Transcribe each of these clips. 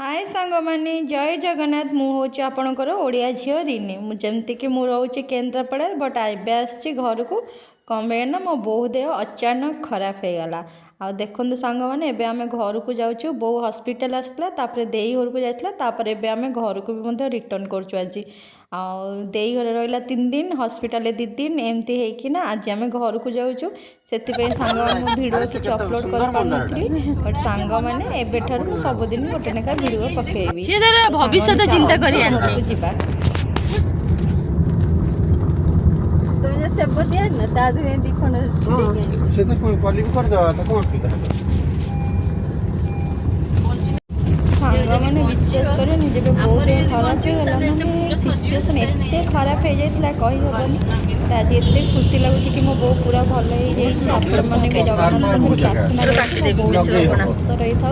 हाय सांग माने जय जगन्नाथ मु हूँ आपणकर ओडिया झील रिनी जमती मु रोचे केन्द्रापड़ा बट एबे आसी घर को कम पे ना मो बो देह अचानक खराब हो गला आ देखो सांग मैंने एबे आम घर को जाऊँ बो हॉस्पिटल आसला देई घर को जाता एबे घर को भी रिटर्न करुँ आज देई घर रहा 3 दिन हॉस्पिटल 2 दिन एमती होना आज आम घर को जाऊँ से सांग मैंने भिडियो किसी अपलोड कर पार्टी बट सांग मैंने एबेठार सबुदिन गोटे लेखा भिडियो पकेबी भविष्य चिंता करी जीवा सेबतिया न दादू ए दिखण छिड़े से तो कोई पॉलिंग कर दवा तो कौन सुविधा है सांग मैंने विश्वास करनी जब बहुत खराब होगा मैंने सिचुएसन एत खराब हो जाता कही हेनी आज एत खुशी लगुच कि मो बो पूरा भल हो जाए आपण मैंने भी जगन्नाथ प्रार्थना सुस्थ रही था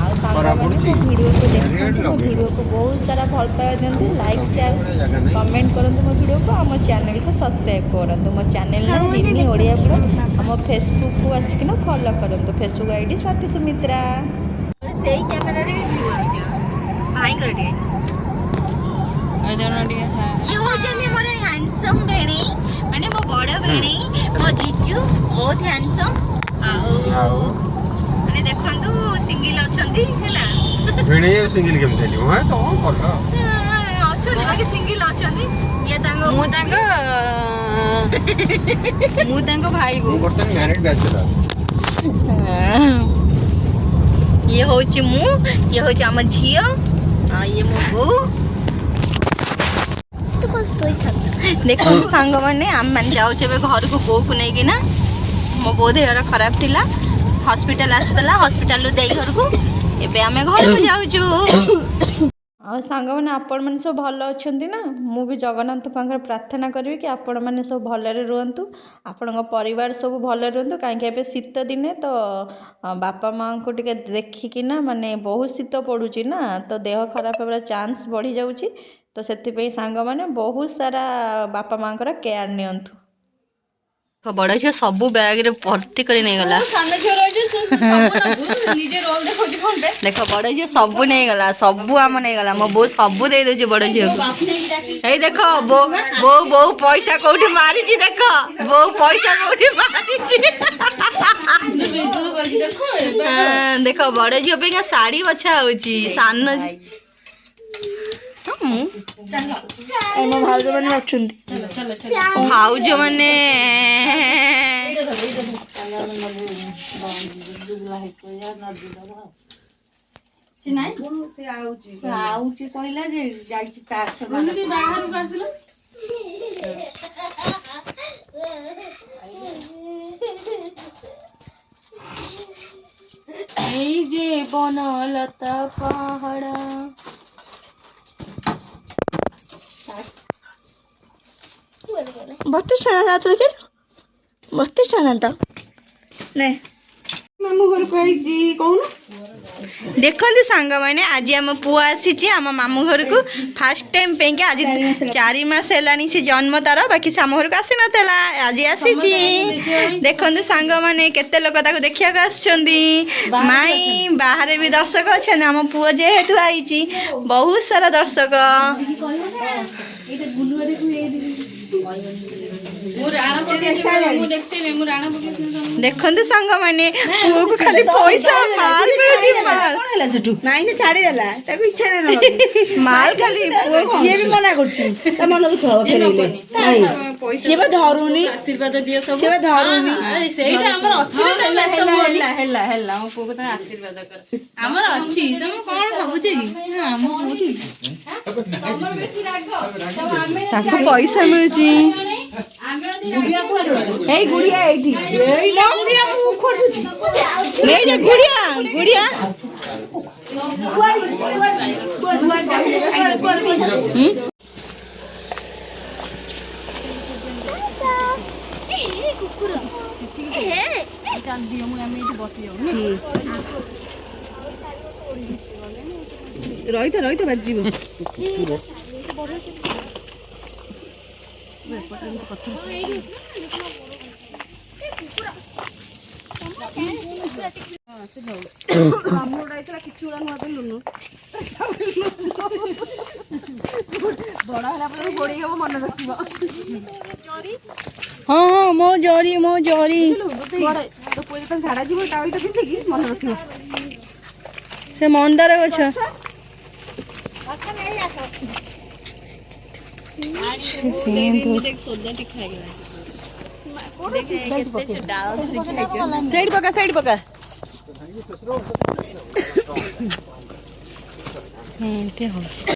भिडियो को देखते मो भिडियो को बहुत सारा भल पाया दिखाते लाइक शेयर कमेंट करूँ मो भिडियो को आम चैनल को सब्सक्राइब करूँ मो चैनल ना रिनी ओडिया ब्लॉग आम फेसबुक को आसिकिना फॉलो करूँ फेसबुक आईडी स्वाति सुमित्रा सेही कैमरा रे व्यू आछ भाई कर दिए ए देना दिए है ये हो जनी मोर हैंडसम बेणी माने मो बड़ बेणी मो जीजू बहुत हैंडसम आओ माने देखंतु सिंगल अछंती हैला बेणी सिंगल गेम खेली हां तो करला अछंती बाकी सिंगल अछंती ये तांगो मु तांगो भाई गो बर्तन मैरिड बैचलर ये होची मु ये होची आम झियो ये मो बो तो बस तोई खा देखो सांग माने आम मान जाऊ छबे घर को बो को नै कि ना मो बो देहरा खराब थिला हॉस्पिटल आस्तला हॉस्पिटल देई घर को एबे आमे घर को जाऊ छु आ सांग मैंने आपण मैंने सब भल अच्छा ना मु भी जगन्नाथ पाखे प्रार्थना करी कि आपण मैंने सब भलरे रुहतु आपण परिवार सब भल रुहतु कहीं शीत दिने तो बापा माँ को टे देखिकिना माने बहुत शीत पड़ुची ना तो देह खराब होबार चांस बढ़ी जाऊँगी तो से सांग मैंने बहुत सारा बापा माँ केयर नियंतु बड़ झील सब बैग रे भर्ती कर नहीं गला देख बड़ झील सब नहीं गला सब आम नहीं गला मो बो सब दे दे बड़ झील को ए देख बो बो बो पैसा कोठी मारी छी देख बो पैसा कोठी मारी छी देख बड़ झील पे साड़ी बछा होची सान भाउज मैंने भाउज मैंने बनलता पहाड़ा बहुत छाना था फिर बहुत छाना था नहीं मामू घर को कौन देखो सांग मैंने आज आम पुआ आसी आम मामू घर को फास्ट टाइम पे आज 4 मास है से जन्म तार बाकी से आम घर को आसी नाला आज आसी देखो सांग मैंने केते लोक देखा माई बाहर भी दर्शक अच्छा आम पुआ जेहेतु आई बहुत सारा दर्शक देखो सांग मैंने पुओ को खाली पैसा माल मिलुची माल नाइन छाड़ी देला ताको इच्छा नै माल खाली ये भी मना करछि त मन दुख हो फेरैले नहीं से बा धरुनी आशीर्वाद दियो सब से बा धरुनी सेटा हमर अछि हेला हेला हम पुओ को त आशीर्वाद कर हमर अछि तुम कोन भाबुछे कि हम भाबुछी हमर बेसी लागो तब हमें ताको पैसा मिलुची ए गुड़िया एठी ए ना गुड़िया मु खोजुची नहीं जे गुड़िया गुड़िया रही तो बाजीब ହଁ ହଁ ମୋ ଜରି ସେ ମନ୍ଦାର ଗଛ ସାଇଡ ପକା ସେମିତି ହଉଛି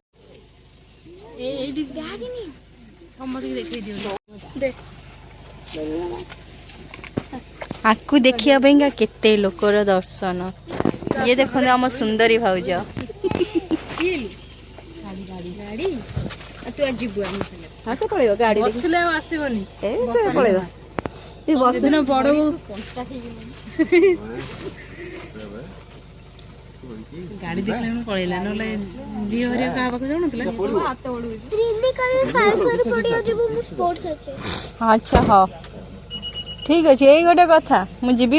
ଆକୁ ଦେଖିବା ପାଇଁକା କେତେ ଲୋକର ଦର୍ଶନ ଇଏ ଦେଖନ୍ତୁ ଆମ ସୁନ୍ଦରୀ ଭାଉଜ ପଳେଇବ ଗାଡି ବସିଲେ ଆଉ ଆସିବନି ପଳେଇବ ବଡ ଗାଡି ଦେଖିଲା ପଳେଇଲା ନହେଲେ ଝିଅ ହରିଆ କାହା ପାଖକୁ ଯାଉନଥିଲା ଆଚ୍ଛା ହଉ ଠିକ ଅଛି ଏଇ ଗୋଟେ କଥା ମୁଁ ଯିବି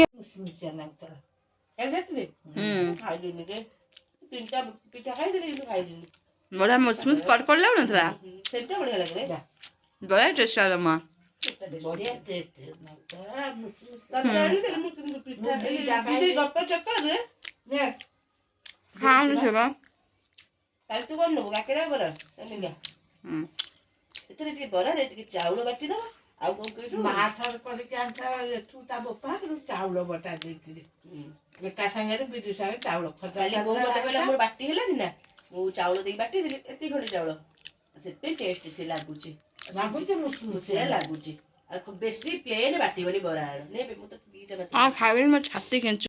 ବଢିଆ ମୁସମୁସ କଡ଼କଡ଼ ଲାଗୁନଥିଲା ବଢିଆ ଟେଷ୍ଟ ମା ଖାଉନି ସେ ବା ତୁ କଣ ନବୁ କାକେରା ବରା ଏଥିରେ ଟିକେ ବରାରେ ଟିକେ ଚାଉଳ ବାଟିଦବା ଆଉ କଣ କହିଲୁ ମାଥର କରିକି ଆଣିଥା ଏଠୁ ତା ବୋପା ଚାଉଳ ବଟା ଦେଇକିରି ଏକା ସାଙ୍ଗରେ ବିଜୁ ସାଙ୍ଗେ ଚାଉଳ କାଲି ବୋଉ ମତେ କହିଲା ମୋର ବାଟି ହେଲାନି ନା ମୁଁ ଚାଉଳ ଦେଇକି ବାଟି ଦେଲି ଏତିକି ଖଣ୍ଡେ ଚାଉଳ ସେଥିପାଇଁ ଟେଷ୍ଟ ସେ ଲାଗୁଛି ଲାଗୁଛି ଆଉ ବେଶୀ ପ୍ଲେନ ବାଟିବନି ବରା ଆଳୁ ନେବେ ମୁଁ ତ ଦିଟା ଖାଇବିନି ମୋ ଛାତି କେଞ୍ଚୁ